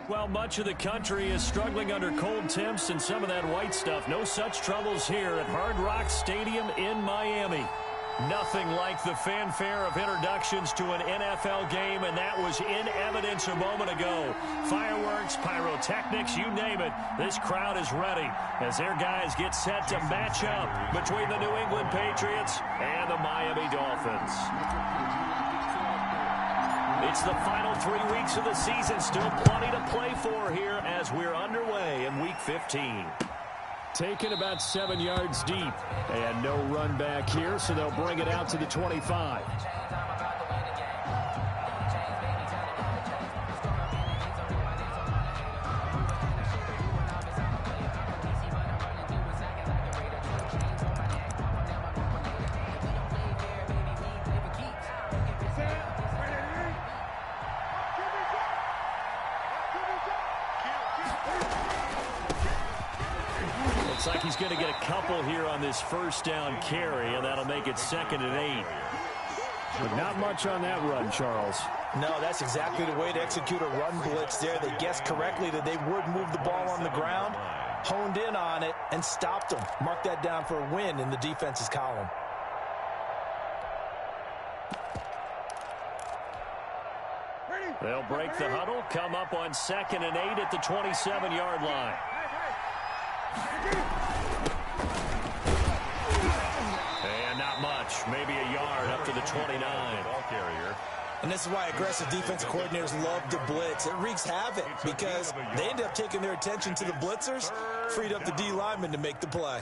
Well, much of the country is struggling under cold temps and some of that white stuff. No such troubles here at Hard Rock Stadium in Miami. Nothing like the fanfare of introductions to an NFL game, and that was in evidence a moment ago. Fireworks, pyrotechnics, you name it. This crowd is ready as their guys get set to match up between the New England Patriots and the Miami Dolphins. It's the final 3 weeks of the season. Still plenty to play for here as we're underway in Week 15. Taken about 7 yards deep. And no run back here, so they'll bring it out to the 25. Looks like he's going to get a couple here on this first down carry, and that'll make it 2nd and 8. But not much on that run, Charles. No, that's exactly the way to execute a run blitz there. They guessed correctly that they would move the ball on the ground, honed in on it, and stopped them. Mark that down for a win in the defense's column. They'll break the huddle, come up on 2nd and 8 at the 27-yard line. And not much, maybe a yard up to the 29. Ball carrier. And this is why aggressive defensive coordinators love to blitz. It wreaks havoc because they end up taking their attention to the blitzers, freed up the D lineman to make the play.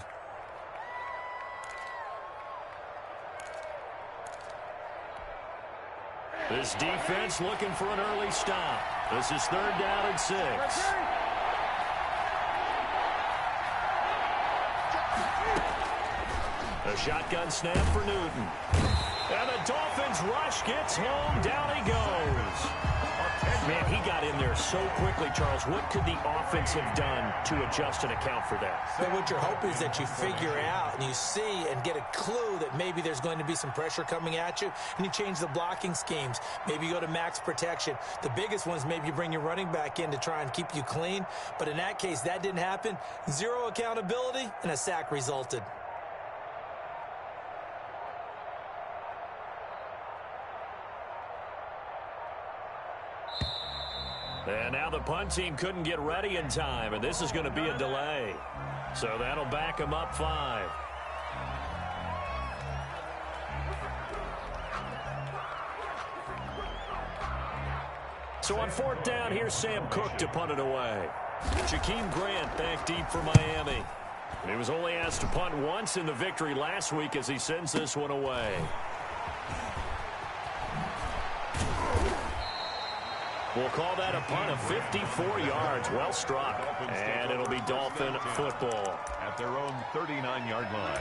This defense looking for an early stop. This is 3rd down and 6. A shotgun snap for Newton. And the Dolphins rush gets home. Down he goes. Man, he got in there so quickly, Charles. What could the offense have done to adjust and account for that? But what you're hoping is that you figure out and you see and get a clue that maybe there's going to be some pressure coming at you, and you change the blocking schemes. Maybe you go to max protection. The biggest one is maybe you bring your running back in to try and keep you clean. But in that case, that didn't happen. Zero accountability, and a sack resulted. And now the punt team couldn't get ready in time, and this is going to be a delay. So that'll back them up 5. So on 4th down, here's Sam Cook to punt it away. Jakeem Grant back deep for Miami. And he was only asked to punt once in the victory last week as he sends this one away. We'll call that a punt of 54 yards. Well struck. And it'll be Dolphin football. At their own 39-yard line.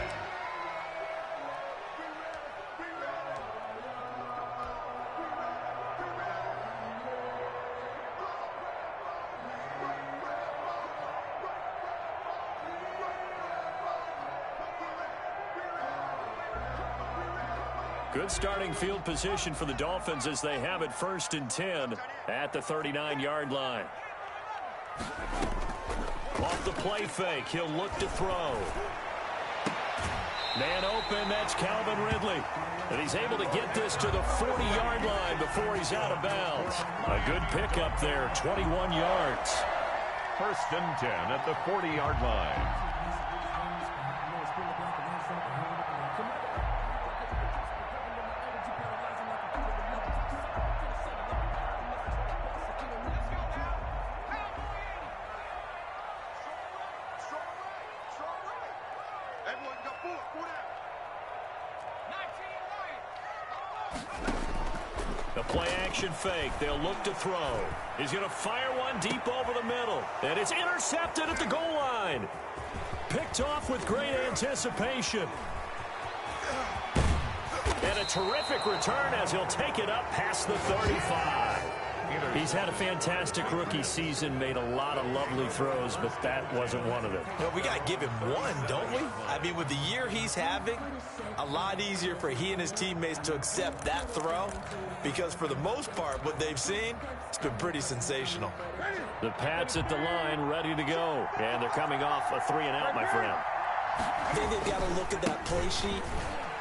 Good starting field position for the Dolphins as they have it 1st and 10 at the 39-yard line. Off the play fake, he'll look to throw. Man open, that's Calvin Ridley. And he's able to get this to the 40-yard line before he's out of bounds. A good pickup there, 21 yards. 1st and 10 at the 40-yard line. The play-action fake. They'll look to throw. He's going to fire one deep over the middle. And it's intercepted at the goal line. Picked off with great anticipation. And a terrific return as he'll take it up past the 35. He's had a fantastic rookie season, made a lot of lovely throws, but that wasn't one of them. You know, we got to give him one, don't we? I mean, with the year he's having, a lot easier for he and his teammates to accept that throw, because for the most part, what they've seen, it's been pretty sensational. The Pats at the line, ready to go. And they're coming off a 3-and-out, my friend. I think they've got to look at that play sheet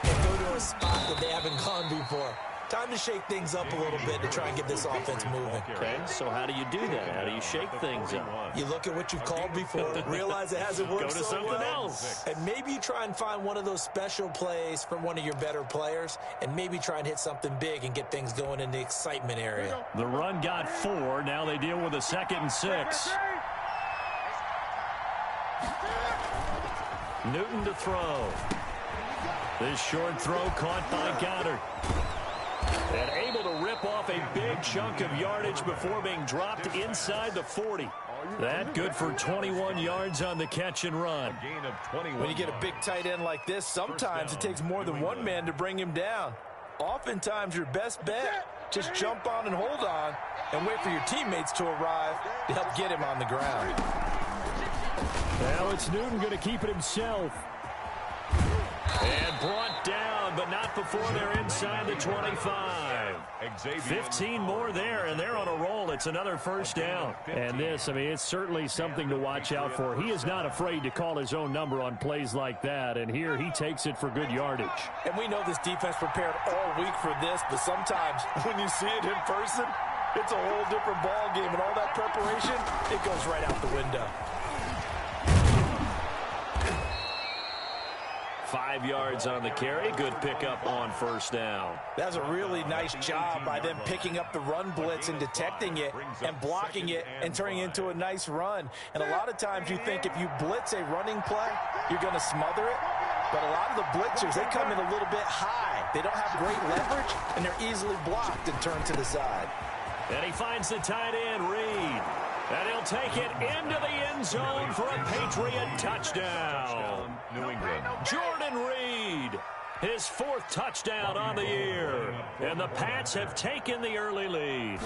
and go to a spot that they haven't gone before. Time to shake things up a little bit to try and get this offense moving. Okay, so how do you do that? How do you shake things up? You look at what you've called before, realize it hasn't worked Go to so something well, else. and maybe you try and find one of those special plays from one of your better players, and maybe try and hit something big and get things going in the excitement area. The run got 4. Now they deal with a 2nd and 6. Newton to throw. This short throw caught by Goddard. And able to rip off a big chunk of yardage before being dropped inside the 40. That good for 21 yards on the catch and run. When you get a big tight end like this, sometimes it takes more than one man to bring him down. Oftentimes, your best bet, just jump on and hold on and wait for your teammates to arrive to help get him on the ground. Now it's Newton going to keep it himself. And brought down, but not before they're inside the 25. 15 more there, and they're on a roll. It's another first down. And this, I mean, it's certainly something to watch out for. He is not afraid to call his own number on plays like that, and here he takes it for good yardage. And we know this defense prepared all week for this, but sometimes when you see it in person, it's a whole different ball game, and all that preparation, it goes right out the window. 5 yards on the carry. Good pickup on first down. That's a really nice job by them picking up the run blitz and detecting it and blocking it and turning it into a nice run. And a lot of times you think if you blitz a running play, you're going to smother it. But a lot of the blitzers, they come in a little bit high. They don't have great leverage, and they're easily blocked and turned to the side. And he finds the tight end, Reed. And he'll take it into the end zone for a Patriot touchdown. New England. Jordan Reed, his 4th touchdown on the year. And the Pats have taken the early lead.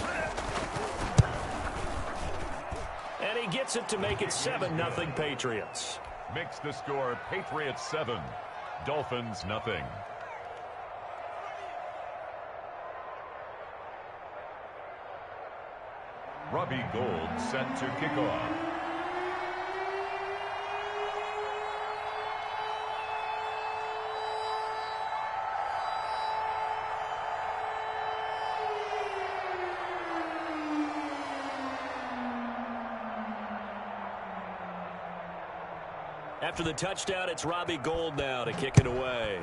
And he gets it to make it 7-0 Patriots. Makes the score Patriots 7, Dolphins nothing. Robbie Gould set to kick off. After the touchdown, it's Robbie Gould now to kick it away.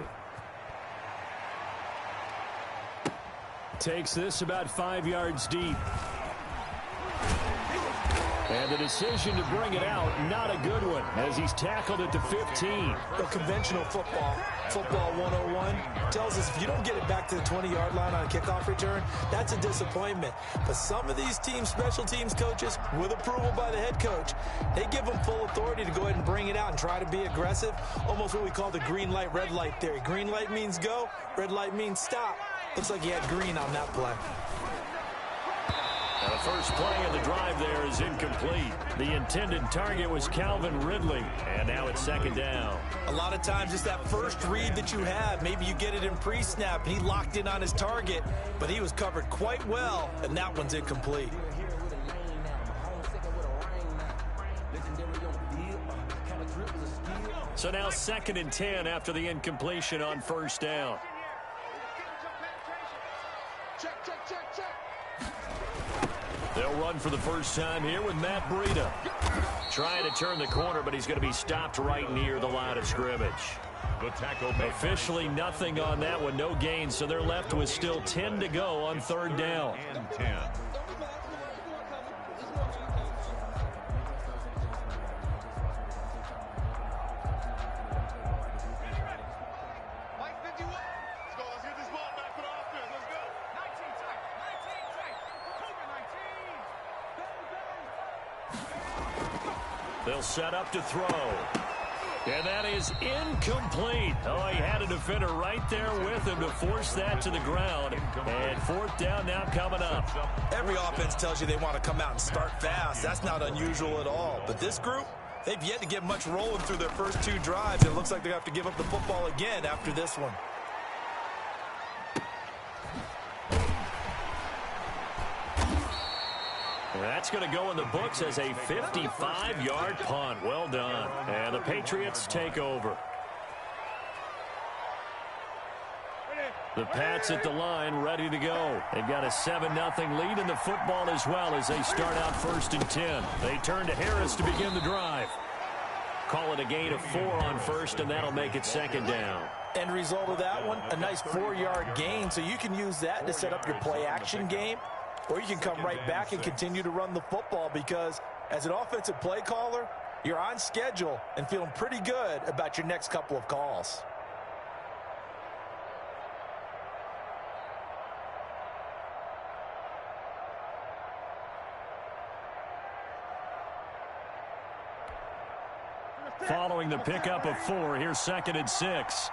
Takes this about 5 yards deep. And the decision to bring it out, not a good one, as he's tackled at the 15. The conventional football 101, tells us if you don't get it back to the 20-yard line on a kickoff return, that's a disappointment. But some of these teams, special teams coaches, with approval by the head coach, they give them full authority to go ahead and bring it out and try to be aggressive, almost what we call the green light, red light theory. Green light means go, red light means stop. Looks like he had green on that play. Now the first play of the drive there is incomplete. The intended target was Calvin Ridley, and now it's 2nd down. A lot of times it's that first read that you have. Maybe you get it in pre-snap, and he locked in on his target, but he was covered quite well, and that one's incomplete. So now 2nd and 10 after the incompletion on first down. They'll run for the first time here with Matt Breida. Trying to turn the corner, but he's going to be stopped right near the line of scrimmage. The tackle Officially nothing on that one, no gain, so they're left with still 10 to go on 3rd down. and 10. They'll set up to throw. And that is incomplete. Oh, he had a defender right there with him to force that to the ground. And fourth down now coming up. Every offense tells you they want to come out and start fast. That's not unusual at all. But this group, they've yet to get much rolling through their first two drives. It looks like they have to give up the football again after this one. That's going to go in the books as a 55-yard punt. Well done. And the Patriots take over. The Pats at the line, ready to go. They've got a 7-0 lead in the football as well as they start out 1st and 10. They turn to Harris to begin the drive. Call it a gain of 4 on first, and that'll make it 2nd down. End result of that one, a nice 4-yard gain, so you can use that to set up your play-action game. Or you can come right back and continue to run the football because as an offensive play caller, you're on schedule and feeling pretty good about your next couple of calls. Following the pickup of 4, here's 2nd and 6.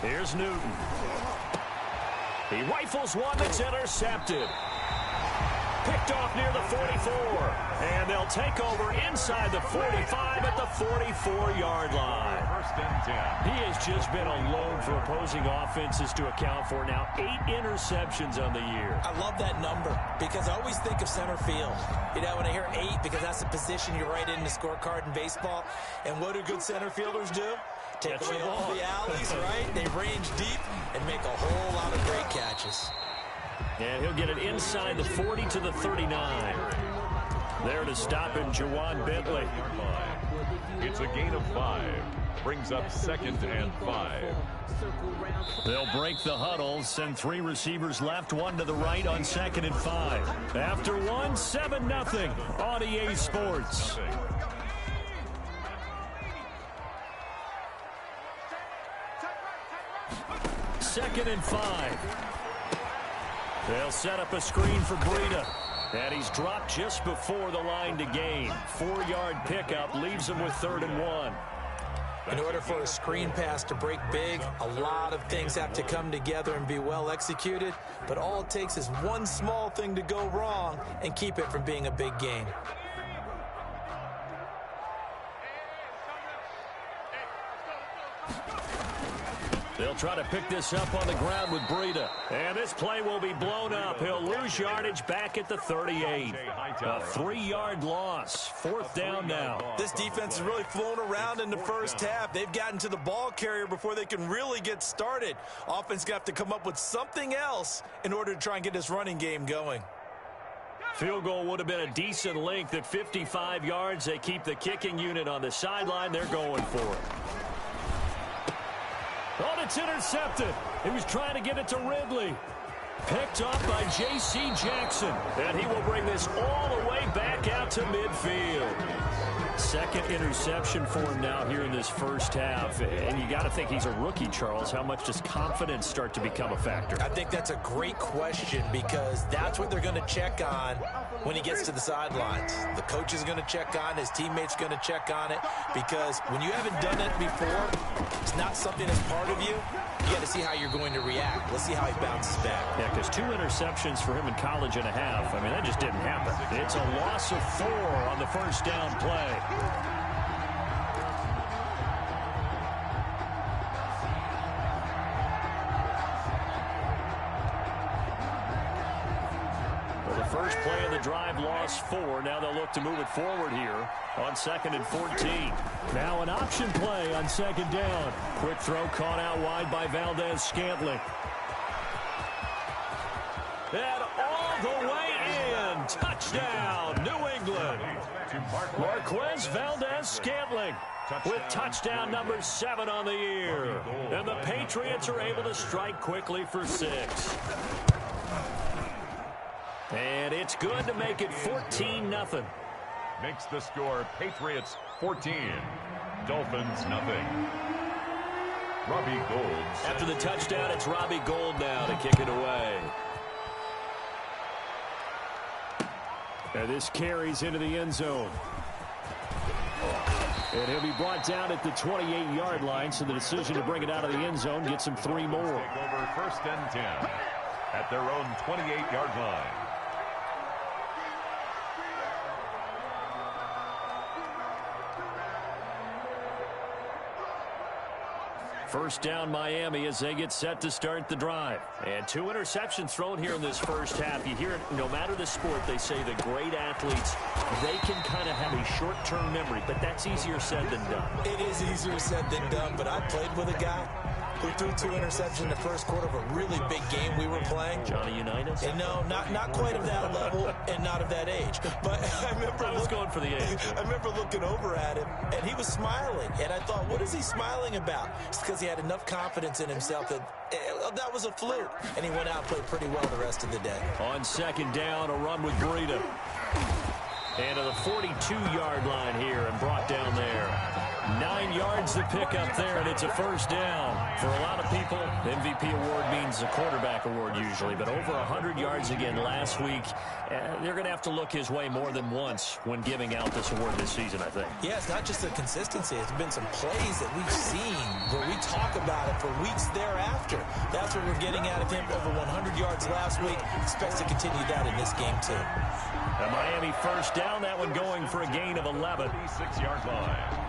Here's Newton. He rifles one that's intercepted. Picked off near the 44. And they'll take over inside the 45 at the 44-yard line. 1st and 10. He has just been alone for opposing offenses to account for now 8 interceptions on the year. I love that number because I always think of center field. You know, when I hear 8, because that's the position you write in the scorecard in baseball. And what do good center fielders do? Take away all the alleys, right? They range deep and make a whole lot of great catches. And he'll get it inside the 40 to the 39. There to stop him, Juwan Bentley. It's a gain of 5. Brings up 2nd and 5. They'll break the huddle, send 3 receivers left, 1 to the right on 2nd and 5. After 1, 7-0 on EA Sports. Second and 5. They'll set up a screen for Breida. And he's dropped just before the line to gain. 4-yard pickup leaves him with 3rd and 1. In order for a screen pass to break big, a lot of things have to come together and be well executed. But all it takes is one small thing to go wrong and keep it from being a big gain. They'll try to pick this up on the ground with Breida. And this play will be blown up. He'll lose yardage back at the 38. A 3-yard loss. 4th down now. This defense has really flown around in the first half. They've gotten to the ball carrier before they can really get started. Offense got to come up with something else in order to try and get this running game going. Field goal would have been a decent length at 55 yards. They keep the kicking unit on the sideline. They're going for it. Oh, it's intercepted. He was trying to get it to Ridley. Picked off by J.C. Jackson. And he will bring this all the way back out to midfield. 2nd interception for him now here in this first half. And you got to think he's a rookie, Charles. How much does confidence start to become a factor? I think that's a great question because that's what they're going to check on when he gets to the sidelines. The coach is going to check on, his teammates going to check on it because when you haven't done it before, it's not something that's part of you. You got to see how you're going to react. Let's see how he bounces back. Yeah, because 2 interceptions for him in college and a half. I mean, that just didn't happen. It's a loss of 4 on the first down play. Well, the first play of the drive lost 4. Now they'll look to move it forward here on 2nd and 14. Now an option play on 2nd down. Quick throw caught out wide by Valdez-Scantling. And all the way in. Touchdown, New England. Marquez Valdez-Scantling with touchdown number 7 on the year. And the Patriots are able to strike quickly for 6. And it's good to make it 14-0. Makes the score Patriots 14, Dolphins nothing. Robbie Gould. After the touchdown, it's Robbie Gould now to kick it away. And this carries into the end zone. And he'll be brought down at the 28-yard line, so the decision to bring it out of the end zone gets him 3 more. Take over 1st and 10 at their own 28-yard line. First down Miami as they get set to start the drive. And 2 interceptions thrown here in this first half. You hear it, no matter the sport, they say the great athletes, they can kind of have a short-term memory, but that's easier said than done. It is easier said than done, but I played with a guy who threw 2 interceptions in the first quarter of a really big game we were playing. Johnny Unitas? And no, not quite of that level and not of that age. But I was going for the age. I remember looking over at him, and he was smiling. And I thought, what is he smiling about? It's because he had enough confidence in himself that that was a fluke. And he went out and played pretty well the rest of the day. On 2nd down, a run with Breida. And to the 42-yard line here and brought down there. 9 yards to pick up there, and it's a first down. For a lot of people, the MVP award means a quarterback award usually, but over 100 yards again last week. They're going to have to look his way more than once when giving out this award this season, I think. Yeah, it's not just the consistency. It's been some plays that we've seen where we talk about it for weeks thereafter. That's what we're getting out of him. Over 100 yards last week. Expects to continue that in this game, too. A Miami first down, that one going for a gain of 11. 36-yard line.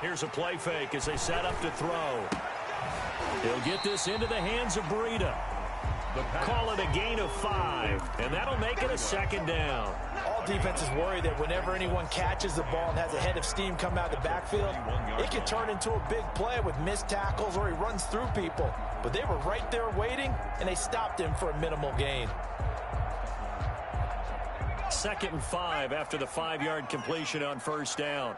Here's a play fake as they set up to throw. He'll get this into the hands of Breida. Call it a gain of 5, and that'll make it a 2nd down. All defenses worry that whenever anyone catches the ball and has a head of steam come out of the backfield, it can turn into a big play with missed tackles or he runs through people. But they were right there waiting, and they stopped him for a minimal gain. 2nd and 5 after the 5-yard completion on first down.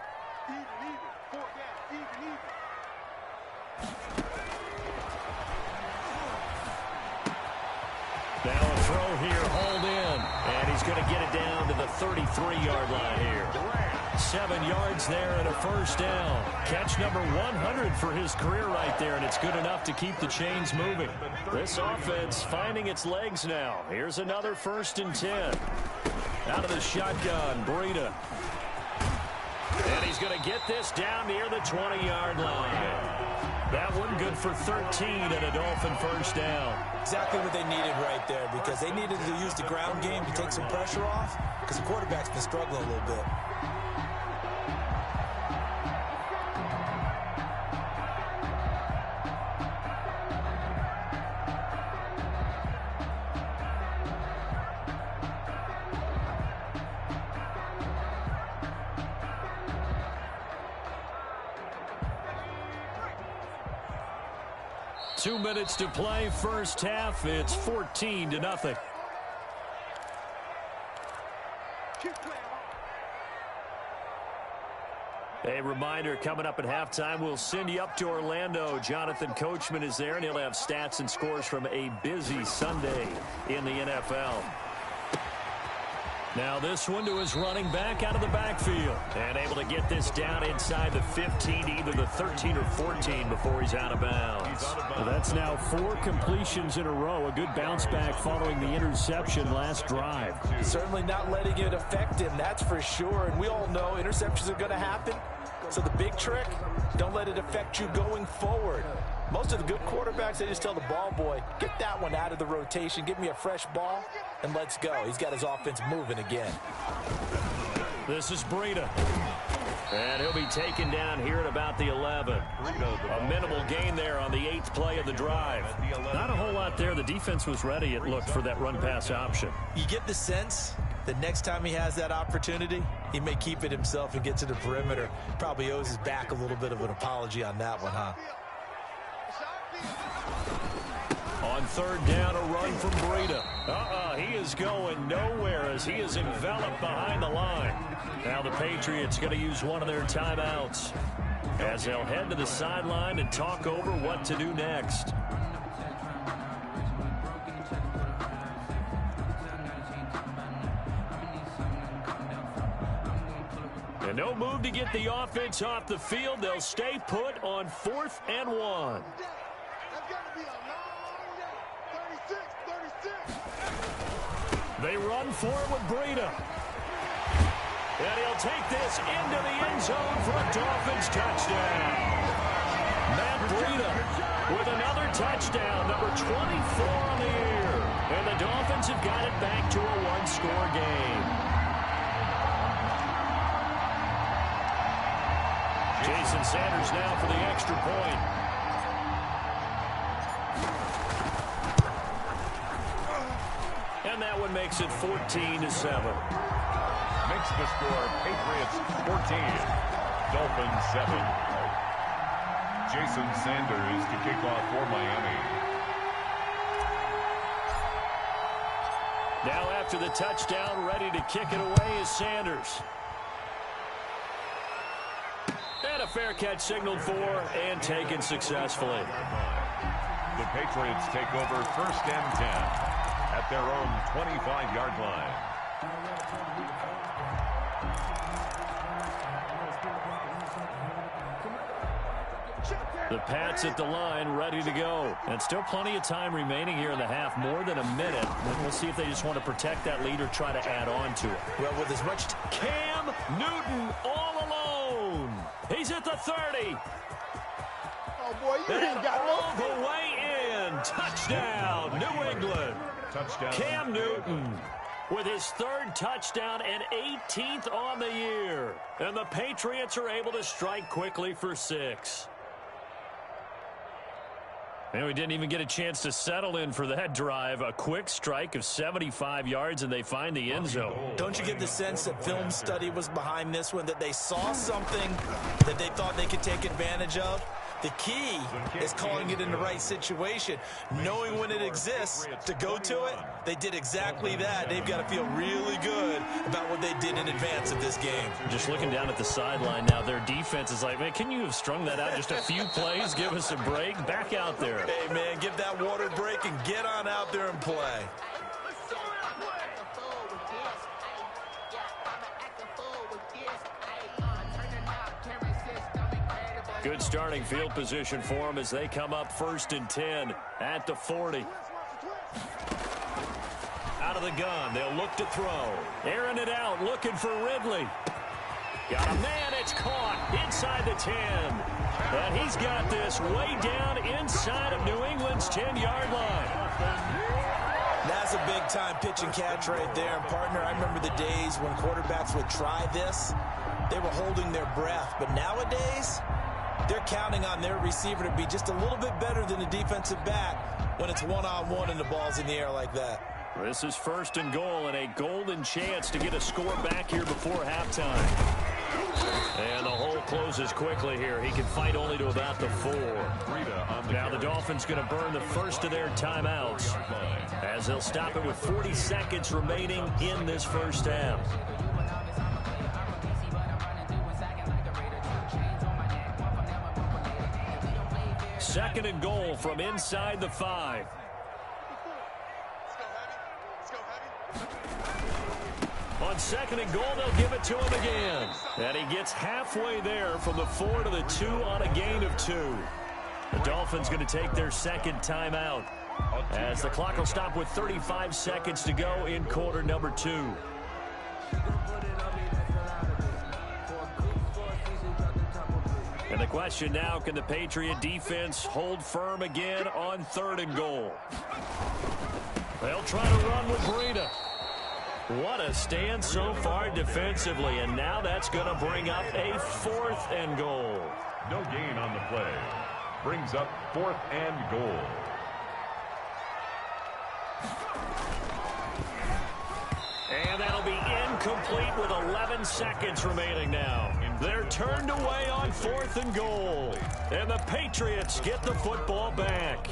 Now a throw here, hauled in, and he's going to get it down to the 33-yard line here. 7 yards there and a first down. Catch number 100 for his career right there, and it's good enough to keep the chains moving. This offense finding its legs now. Here's another 1st and 10. Out of the shotgun, Breida. And he's going to get this down near the 20-yard line. That one good for 13 and a Dolphin first down. Exactly what they needed right there, because they needed to use the ground game to take some pressure off, because the quarterback's been struggling a little bit. Two minutes to play, first half. It's 14-0. A reminder, coming up at halftime, we'll send you up to Orlando. Jonathan Coachman is there, and he'll have stats and scores from a busy Sunday in the NFL. Now this one to his running back out of the backfield. And able to get this down inside the 15, either the 13 or 14 before he's out of bounds. Well, that's now 4 completions in a row. A good bounce back following the interception last drive. Certainly not letting it affect him, that's for sure. And we all know interceptions are going to happen. So the big trick, don't let it affect you going forward. Most of the good quarterbacks, they just tell the ball boy, get that one out of the rotation, give me a fresh ball, and let's go. He's got his offense moving again. This is Breida. And he'll be taken down here at about the 11. A minimal gain there on the 8th play of the drive. Not a whole lot there. The defense was ready, it looked, for that run-pass option. You get the sense that next time he has that opportunity, he may keep it himself and get to the perimeter. Probably owes his back a little bit of an apology on that one, huh? On 3rd down, a run from Breida. He is going nowhere as he is enveloped behind the line. Now the Patriots going to use one of their timeouts. as they'll head to the sideline and talk over what to do next. And no move to get the offense off the field. They'll stay put on 4th and 1. They run for it with Breida. And he'll take this into the end zone for a Dolphins touchdown. Matt Breida with another touchdown, number 24 on the year. And the Dolphins have got it back to a one-score game. Jason Sanders now for the extra point. And that one makes it 14-7. Makes the score Patriots 14, Dolphins 7. Jason Sanders to kick off for Miami. Now after the touchdown, ready to kick it away is Sanders. And a fair catch signaled for and taken successfully. The Patriots take over 1st and 10 at their own 25-yard line. The Pats at the line, ready to go. And still plenty of time remaining here in the half, more than a minute. And we'll see if they just want to protect that lead or try to add on to it. Well, with as much... Cam Newton all alone. He's at the 30. Oh, boy, you ain't got all the way in. Touchdown, New England. Touchdown. Cam Newton with his 3rd touchdown and 18th on the year. And the Patriots are able to strike quickly for 6. And we didn't even get a chance to settle in for that drive. A quick strike of 75 yards, and they find the end zone. Don't you get the sense that film study was behind this one, that they saw something that they thought they could take advantage of? The key is calling it in the right situation, knowing when it exists to go to it. They did exactly that. They've got to feel really good about what they did in advance of this game. Just looking down at the sideline now, their defense is like, man, can you have strung that out just a few plays? Give us a break. Back out there. Hey, man, give that water break and get on out there and play. Good starting field position for them as they come up 1st and 10 at the 40. Out of the gun, they'll look to throw. Airing it out, looking for Ridley. Got a man, it's caught inside the 10. And he's got this way down inside of New England's 10-yard line. That's a big-time pitch and catch right there. And, partner, I remember the days when quarterbacks would try this. They were holding their breath. But nowadays, they're counting on their receiver to be just a little bit better than the defensive back when it's one-on-one and the ball's in the air like that. This is 1st and goal and a golden chance to get a score back here before halftime. And the hole closes quickly here. He can fight only to about the 4. Now the Dolphins going to burn the first of their timeouts as they'll stop it with 40 seconds remaining in this first half. Second and goal from inside the 5. On 2nd and goal, they'll give it to him again. And he gets halfway there from the 4 to the 2 on a gain of 2. The Dolphins going to take their 2nd timeout as the clock will stop with 35 seconds to go in quarter number 2. And the question now, can the Patriot defense hold firm again on 3rd and goal? They'll try to run with Breida. What a stand so far defensively, and now that's going to bring up a 4th and goal. No gain on the play. Brings up 4th and goal. And that'll be incomplete with 11 seconds remaining now. They're turned away on 4th and goal. And the Patriots get the football back.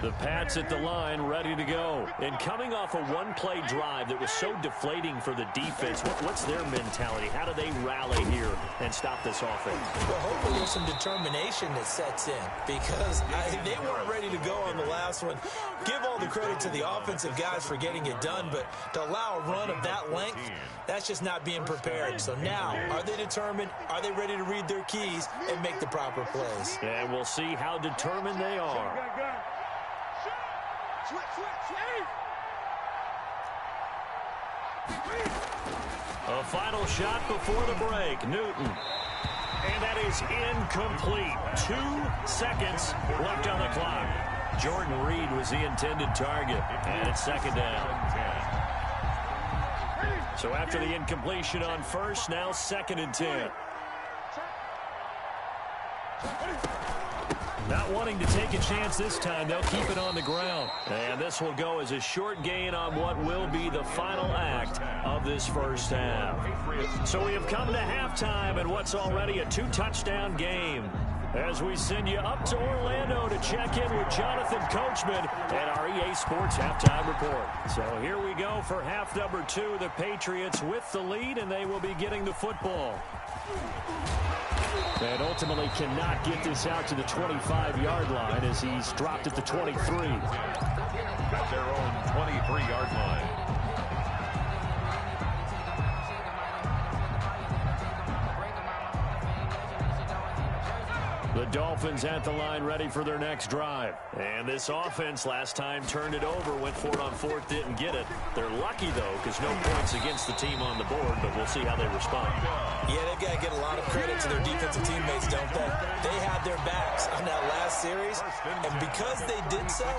The Pats at the line, ready to go. And coming off a one-play drive that was so deflating for the defense, what's their mentality? How do they rally here and stop this offense? Well, hopefully there's some determination that sets in because they weren't ready to go on the last one. Give all the credit to the offensive guys for getting it done, but to allow a run of that length, that's just not being prepared. So now, are they determined? Are they ready to read their keys and make the proper plays? And we'll see how determined they are. A final shot before the break. Newton. And that is incomplete. 2 seconds left on the clock. Jordan Reed was the intended target. And it's second down. So after the incompletion on first, now 2nd and 10. Not wanting to take a chance this time, they'll keep it on the ground. And this will go as a short gain on what will be the final act of this first half. So we have come to halftime in what's already a 2-touchdown game. As we send you up to Orlando to check in with Jonathan Coachman and our EA Sports Halftime Report. So here we go for half number 2. The Patriots with the lead, and they will be getting the football. And ultimately cannot get this out to the 25-yard line as he's dropped at the 23. At their own 23-yard line. The Dolphins at the line ready for their next drive. And this offense last time turned it over, went for it on 4th, didn't get it. They're lucky, though, because no points against the team on the board, but we'll see how they respond. Yeah, they've got to get a lot of credit to their defensive teammates, don't they? They had their backs on that last series, and because they did so,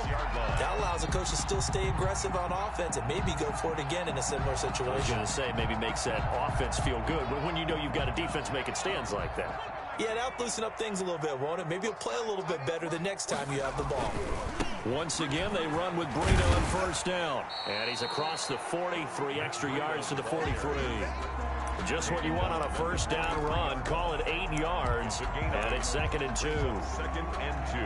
that allows the coach to still stay aggressive on offense and maybe go for it again in a similar situation. I was going to say, maybe makes that offense feel good, but when you know you've got a defense making stands like that. Yeah, that'll loosen up things a little bit, won't it? Maybe you'll play a little bit better the next time you have the ball. Once again, they run with Brito on first down. And he's across the 40, 3 extra yards to the 43. Just what you want on a first down run. Call it 8 yards. And it's 2nd and 2. 2nd and 2.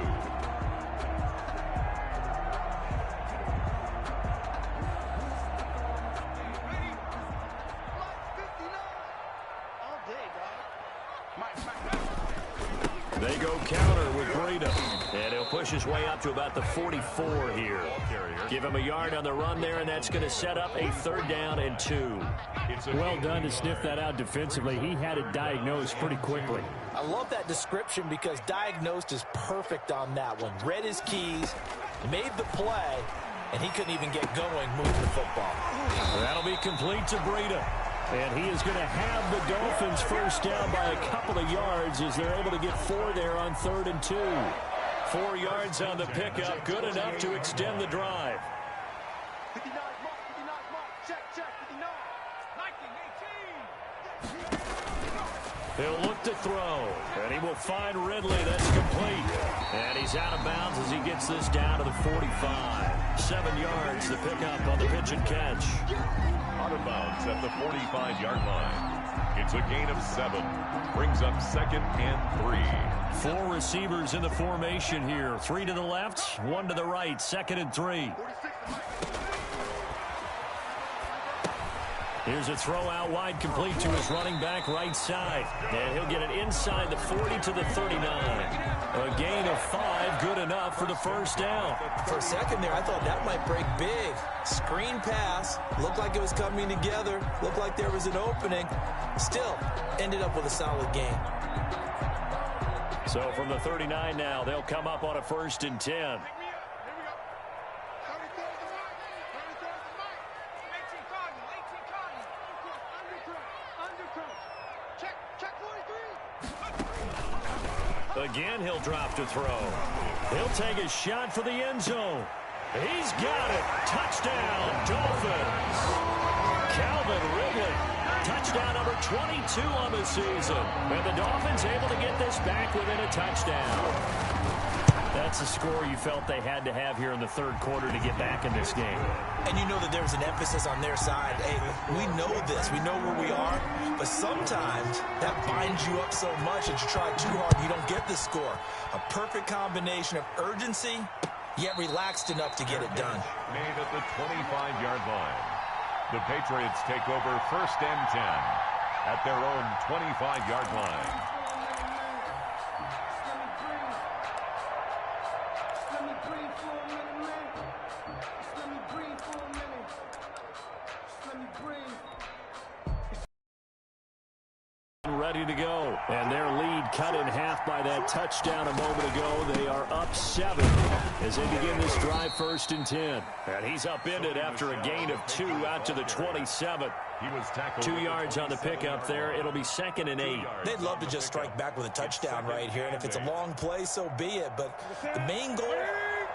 They go counter with Brito. And he'll push his way up to about the 44 here. Give him a yard on the run there, and that's going to set up a 3rd down and 2. Well done to sniff that out defensively. He had it diagnosed pretty quickly. I love that description because diagnosed is perfect on that one. Read his keys, made the play, and he couldn't even get going moving the football. That'll be complete to Brito. And he is going to have the Dolphins first down by a couple of yards as they're able to get 4 there on 3rd and 2. 4 yards on the pickup, good enough to extend the drive. 59 mark, 59 mark, check, 59. 19, 18. He'll look to throw, and he will find Ridley. That's complete. And he's out of bounds as he gets this down to the 45. 7 yards, the pickup on the pitch and catch. Out of bounds at the 45-yard line. It's a gain of 7. Brings up 2nd and 3. 4 receivers in the formation here. 3 to the left, 1 to the right. 2nd and 3. Here's a throw out wide, complete to his running back right side. And he'll get it inside the 40 to the 39. A gain of 5, good enough for the first down. For a second there, I thought that might break big. Screen pass, looked like it was coming together, looked like there was an opening. Still, ended up with a solid gain. So from the 39 now, they'll come up on a 1st and 10. Again, he'll drop to throw. He'll take a shot for the end zone. He's got it. Touchdown, Dolphins. Calvin Ridley. Touchdown number 22 on the season. And the Dolphins able to get this back within a touchdown. That's a score you felt they had to have here in the 3rd quarter to get back in this game. And you know that there's an emphasis on their side. Hey, we know this. We know where we are. But sometimes that binds you up so much that you try too hard, you don't get the score. A perfect combination of urgency yet relaxed enough to get it done. Made at the 25-yard line. The Patriots take over 1st and 10 at their own 25-yard line. Ready to go. And their lead cut in half by that touchdown a moment ago. They are up 7 as they begin this drive 1st and 10. And he's upended after a gain of 2 out to the 27. He was tackled 2 yards on the pickup there. It'll be 2nd and 8. They'd love to just strike back with a touchdown right here, and if it's a long play, so be it. But the main goal,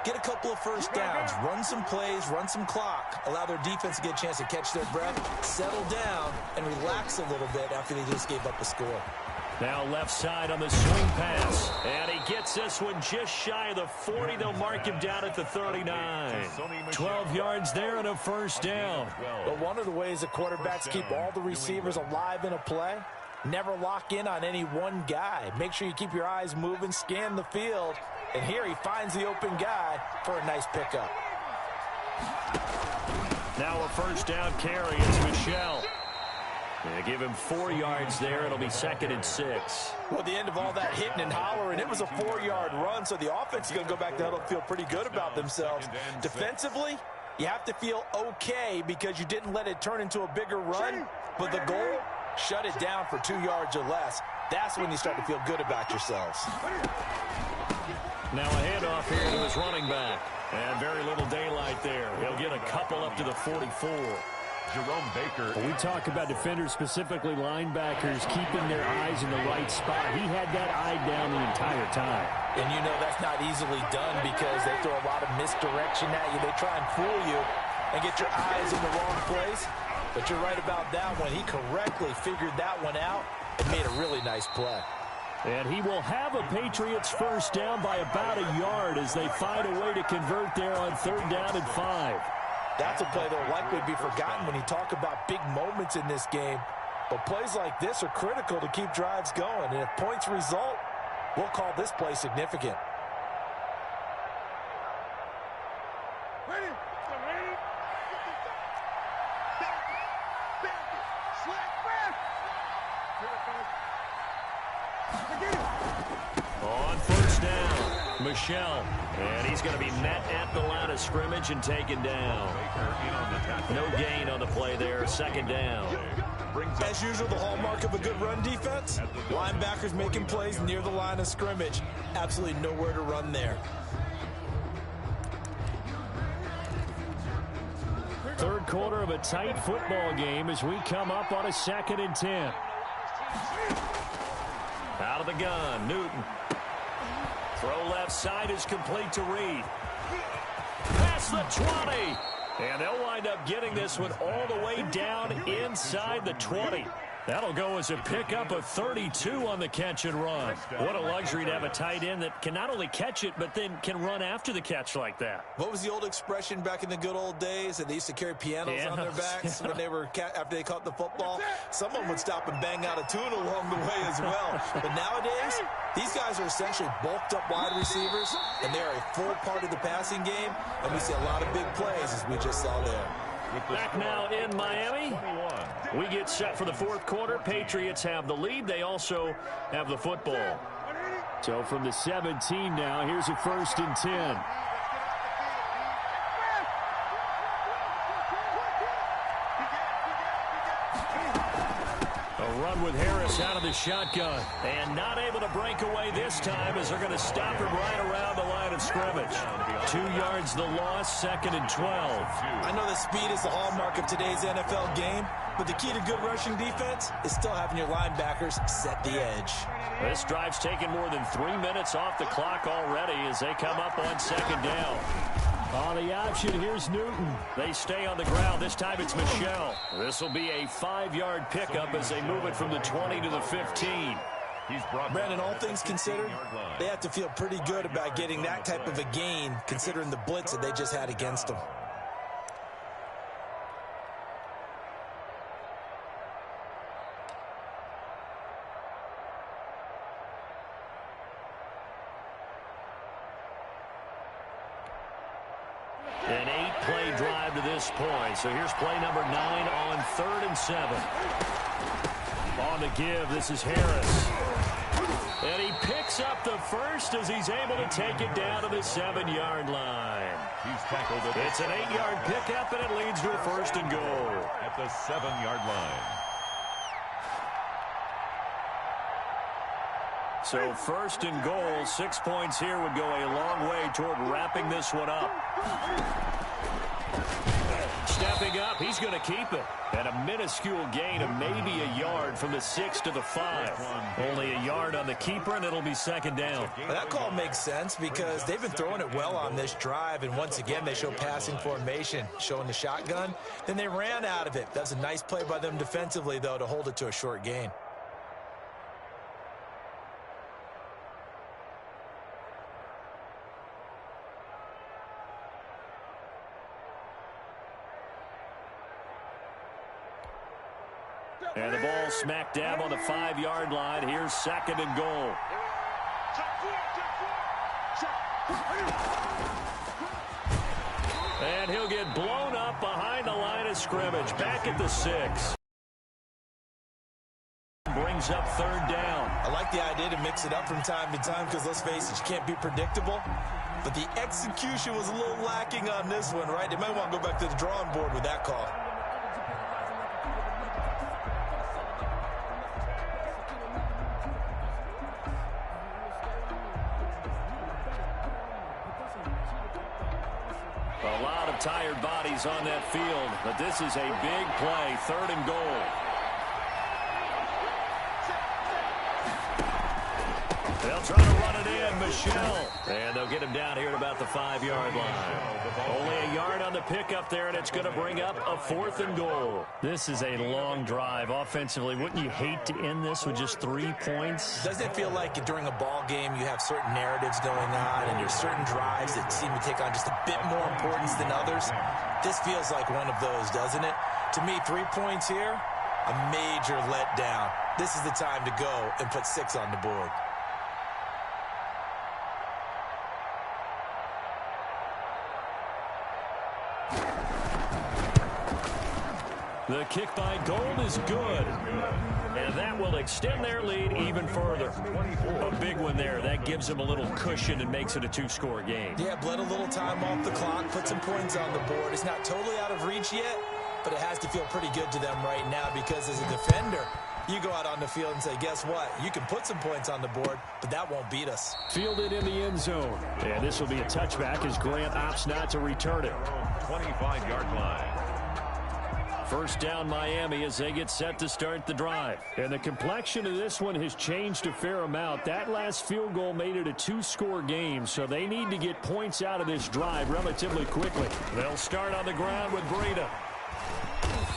get a couple of first downs, run some plays, run some clock, allow their defense to get a chance to catch their breath, settle down, and relax a little bit after they just gave up a score. Now left side on the swing pass. And he gets this one just shy of the 40. They'll mark him down at the 39. 12 yards there and a first down. But one of the ways that quarterbacks keep all the receivers alive in a play, never lock in on any one guy. Make sure you keep your eyes moving, scan the field. And here he finds the open guy for a nice pickup. Now a first down carry. It's Michel. They give him 4 yards there. It'll be 2nd and 6. Well, at the end of all that hitting and hollering, it was a 4-yard run, so the offense is going to go back to huddle and feel pretty good about themselves. Defensively, you have to feel okay because you didn't let it turn into a bigger run, but the goal, shut it down for 2 yards or less. That's when you start to feel good about yourselves. Now a handoff here to his running back. And very little daylight there. He'll get a couple up to the 44. Jerome Baker. When we talk about defenders, specifically linebackers, keeping their eyes in the right spot. He had that eye down the entire time. And you know that's not easily done because they throw a lot of misdirection at you. They try and fool you and get your eyes in the wrong place. But you're right about that one. He correctly figured that one out and made a really nice play. And he will have a Patriots first down by about a yard as they find a way to convert there on 3rd down and 5. That's a play that will likely be forgotten when you talk about big moments in this game. But plays like this are critical to keep drives going. And if points result, we'll call this play significant. Ready? Ready? On first down, Michel. And he's going to be met at the line of scrimmage and taken down. No gain on the play there. 2nd down. As usual, the hallmark of a good run defense, linebackers making plays near the line of scrimmage. Absolutely nowhere to run there. 3rd quarter of a tight football game as we come up on a 2nd and 10. Out of the gun, Newton. Throw left side is complete to Reed. Past the 20. And they'll wind up getting this one all the way down inside the 20. That'll go as a pickup of 32 on the catch and run. What a luxury to have a tight end that can not only catch it, but then can run after the catch like that. What was the old expression back in the good old days that they used to carry pianos on their backs when they were after they caught the football? Someone would stop and bang out a tune along the way as well. But nowadays, these guys are essentially bulked up wide receivers, and they're a full part of the passing game, and we see a lot of big plays as we just saw there. Back now in Miami. We get set for the 4th quarter. Patriots have the lead. They also have the football. So from the 17 now, here's a 1st and 10. A run with Harris out of the shotgun. And not able to break away this time as they're going to stop him right around the line of scrimmage. 2 yards the loss, 2nd and 12. I know that speed is the hallmark of today's NFL game, but the key to good rushing defense is still having your linebackers set the edge. This drive's taken more than 3 minutes off the clock already as they come up on 2nd down. On the option, here's Newton. They stay on the ground. This time it's Michel. This will be a 5-yard pickup as they move it from the 20 to the 15. Brandon, all things considered, they have to feel pretty good about getting that type of a gain considering the blitz that they just had against them. winning drive to this point. So here's play number 9 on 3rd and 7. On the give, this is Harris. And he picks up the first as he's able to take it down to the 7-yard line. He's tackled at It's an 8-yard pickup, and it leads to a 1st and goal. At the 7-yard line. So 1st and goal, 6 points here would go a long way toward wrapping this one up. Stepping up, he's going to keep it. And a minuscule gain of maybe a yard from the 6 to the 5. Only a yard on the keeper, and it'll be 2nd down. Well, that call makes sense because they've been throwing it well on this drive, and once again they show passing formation, showing the shotgun. Then they ran out of it. That's a nice play by them defensively, though, to hold it to a short gain. And the ball smack dab on the 5-yard line. Here's 2nd and goal. And he'll get blown up behind the line of scrimmage. Back at the 6. Brings up 3rd down. I like the idea to mix it up from time to time because, let's face it, you can't be predictable. But the execution was a little lacking on this one, right? They might want to go back to the drawing board with that call. A lot of tired bodies on that field, but this is a big play, 3rd and goal. They'll try to run it in, Michelle. And they'll get him down here at about the 5-yard line. Only a yard on the pickup there, and it's going to bring up a 4th and goal. This is a long drive offensively. Wouldn't you hate to end this with just 3 points? Doesn't it feel like during a ball game you have certain narratives going on and there's certain drives that seem to take on just a bit more importance than others? This feels like one of those, doesn't it? To me, 3 points here, a major letdown. This is the time to go and put 6 on the board. The kick by Gold is good. And that will extend their lead even further. A big one there. That gives them a little cushion and makes it a 2-score game. Yeah, bled a little time off the clock, put some points on the board. It's not totally out of reach yet, but it has to feel pretty good to them right now because as a defender, you go out on the field and say, guess what? You can put some points on the board, but that won't beat us. Fielded in the end zone. And this will be a touchback as Grant opts not to return it. 25-yard line. 1st down Miami as they get set to start the drive. And the complexion of this one has changed a fair amount. That last field goal made it a 2-score game, so they need to get points out of this drive relatively quickly. They'll start on the ground with Breida.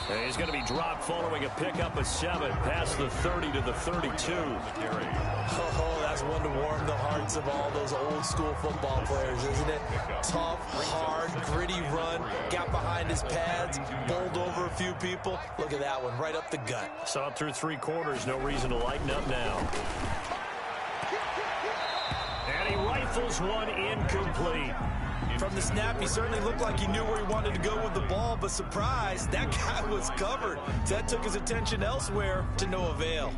And he's going to be dropped following a pickup of 7 past the 30 to the 32. Oh, that's one to warm the hearts of all those old-school football players, isn't it? Tough, hard, gritty run, got behind his pads, bowled over a few people. Look at that one, right up the gut. Saw it through 3 quarters, no reason to lighten up now. And he rifles one incomplete. From the snap, he certainly looked like he knew where he wanted to go with the ball, but surprise, that guy was covered. So that took his attention elsewhere to no avail.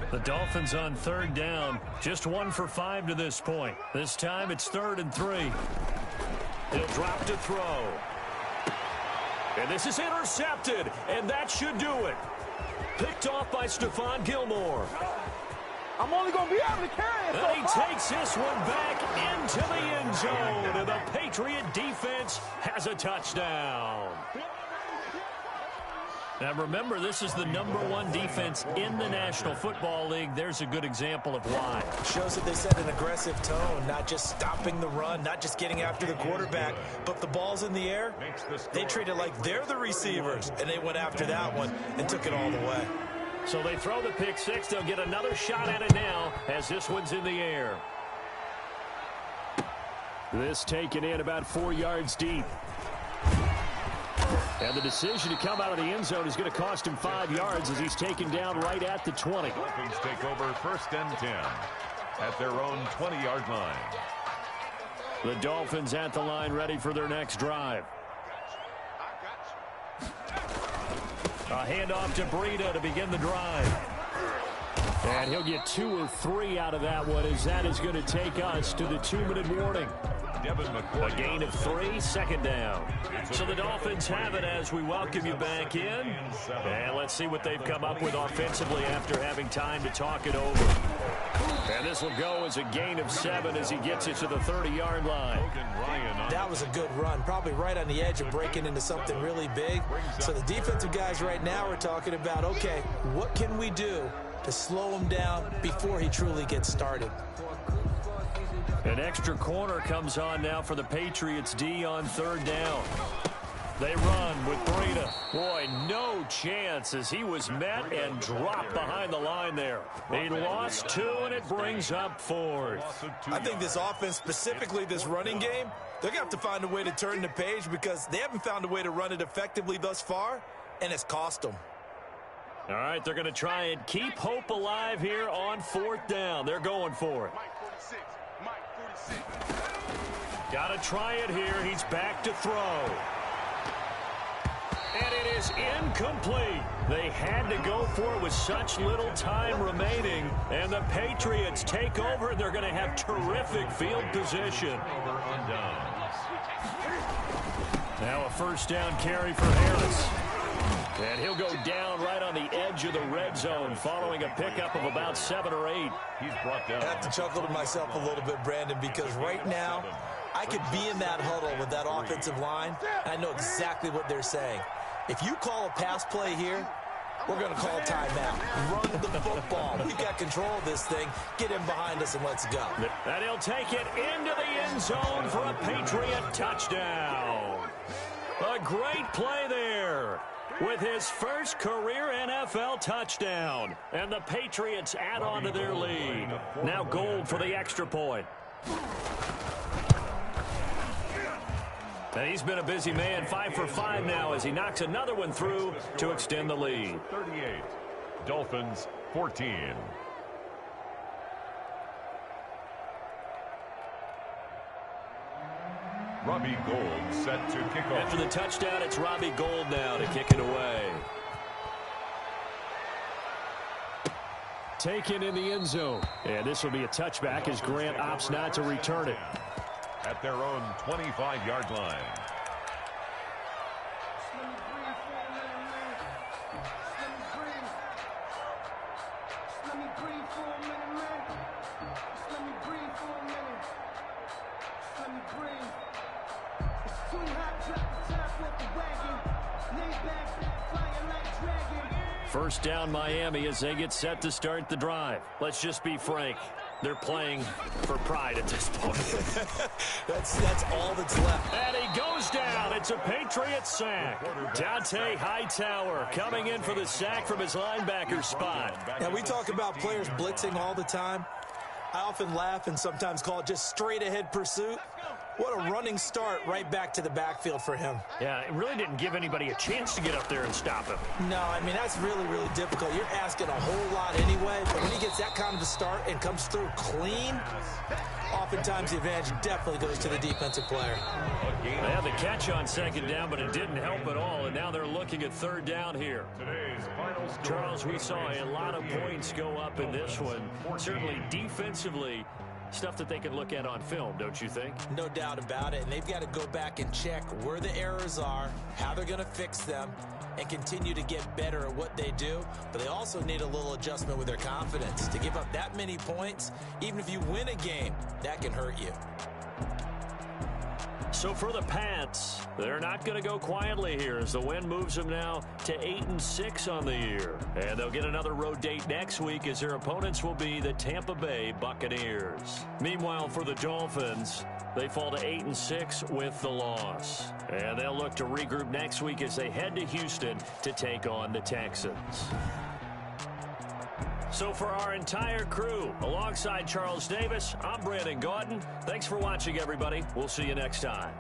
The Dolphins on 3rd down, just 1 for 5 to this point. This time it's 3rd and 3. He'll drop to throw. And this is intercepted, and that should do it. Picked off by Stephon Gilmore. I'm only going to be able to carry it. And he takes this one back into the end zone. And the Patriot defense has a touchdown. Now remember, this is the #1 defense in the National Football League. There's a good example of why. Shows that they set an aggressive tone, not just stopping the run, not just getting after the quarterback, but the ball's in the air. They treat it like they're the receivers, and they went after that one and took it all the way. So they throw the pick 6. They'll get another shot at it now as this one's in the air. This taken in about 4 yards deep. And the decision to come out of the end zone is going to cost him 5 yards as he's taken down right at the 20. Dolphins take over 1st and 10. at their own 20-yard line. The Dolphins at the line, ready for their next drive. A handoff to Breida to begin the drive. And he'll get 2 or 3 out of that one, as that is going to take us to the 2-minute warning. A gain of 3, second down. So the Dolphins have it as we welcome you back in. And let's see what they've come up with offensively after having time to talk it over. And this will go as a gain of 7 as he gets it to the 30-yard line. That was a good run, probably right on the edge of breaking into something really big. So the defensive guys right now are talking about, okay, what can we do to slow him down before he truly gets started? An extra corner comes on now for the Patriots D on 3rd down. They run with Breida. Boy, no chance as he was met and dropped behind the line there. He lost 2, and it brings up 4th. I think this offense, specifically this running game, they're going to have to find a way to turn the page because they haven't found a way to run it effectively thus far, and it's cost them. All right, they're going to try and keep hope alive here on 4th down. They're going for it. Got to try it here. He's back to throw. And it is incomplete. They had to go for it with such little time remaining. And the Patriots take over, and they're going to have terrific field position. Now a 1st down carry for Harris. And he'll go down right on the edge of the red zone following a pickup of about 7 or 8. He's brought down. I have to chuckle to myself a little bit, Brandon, because right now I could be in that huddle with that offensive line, and I know exactly what they're saying. If you call a pass play here, we're going to call timeout. Run the football. We've got control of this thing. Get in behind us and let's go. And he'll take it into the end zone for a Patriot touchdown. A great play there with his first career NFL touchdown. And the Patriots add on to their lead. Now Gold for the extra point. And he's been a busy man, 5 for 5 now as he knocks another one through to extend the lead. 38, Dolphins 14. Robbie Gould set to kick off. After the touchdown, it's Robbie Gould now to kick it away. Taken in the end zone. And this will be a touchback as Grant opts not to return it. At their own 25-yard line. First down Miami as they get set to start the drive. Let's just be frank. They're playing for pride at this point. That's all that's left. And he goes down. It's a Patriot sack. Dante Hightower coming in for the sack from his linebacker spot. Now, we talk about players blitzing all the time. I often laugh and sometimes call it just straight-ahead pursuit. What a running start right back to the backfield for him. Yeah, it really didn't give anybody a chance to get up there and stop him. No, I mean, that's really, really difficult. You're asking a whole lot anyway, but when he gets that kind of a start and comes through clean, oftentimes the advantage definitely goes to the defensive player. They had the catch on 2nd down, but it didn't help at all, and now they're looking at 3rd down here. Charles, we saw a lot of points go up in this one. Certainly defensively, stuff that they can look at on film, don't you think? No doubt about it, and they've got to go back and check where the errors are, how they're going to fix them, and continue to get better at what they do. But they also need a little adjustment with their confidence. To give up that many points, even if you win a game, that can hurt you. So for the Pats, they're not going to go quietly here as the win moves them now to 8-6 on the year. And they'll get another road date next week as their opponents will be the Tampa Bay Buccaneers. Meanwhile, for the Dolphins, they fall to 8-6 with the loss. And they'll look to regroup next week as they head to Houston to take on the Texans. So for our entire crew, alongside Charles Davis, I'm Brandon Gaudin. Thanks for watching, everybody. We'll see you next time.